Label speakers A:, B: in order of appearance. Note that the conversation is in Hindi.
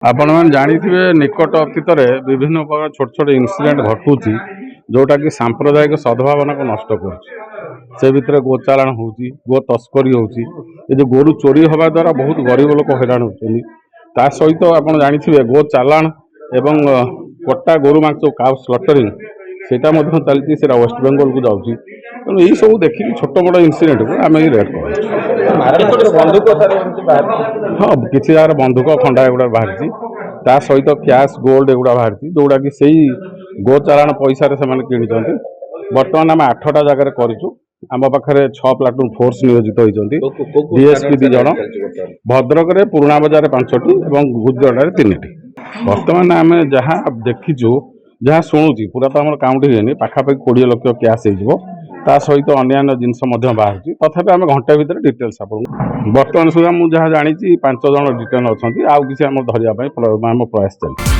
A: आपण मैंने जानिथिबे निकट अतीत विभिन्न प्रकार छोट छोट इनसीडेंट घटुची जोटा कि सांप्रदायिक सद्भावना को नष्ट कर भितर गोचालाण हो गो तस्करी होची जो गोरु चोरी हवा द्वारा बहुत गरीब लोक हैरान होती सहित आप जानिथिबे गो चालाण एवं कटा गोरु मांस काउ स्लटरिंग सेटा चलती वेस्ट बेंगल को जाऊँगी तेणु यही सब देखिए छोट मोट इनसीडेंट को आम रेड हाँ किसी जगह बंधुक खंडा एगुड़ा बाहरी सहित कैश गोल्ड एगुड़ा बाहरी जोड़ा कि सही गो चालाण पैसा कि बर्तमान आम 8टा जगह करूँ आम पाखे 6 प्लाटून फोर्स नियोजित होती डीएसपी 2 जन भद्रक पुराणा बजार 5टी और गुजरात 3टी बर्तमान आम जहाँ देखीचु जहाँ शुणुची पूरा तो आम काउंट हुए पाखापाखि 20 लाख कैश हो सहित अन्य जिनस बाहर तथापि आम घंटे भितर डिटेल्स आप बर्तमान सुधा मुझे जानी 5 जन डिटेन अच्छा आउ कि धरने प्रयास चलती।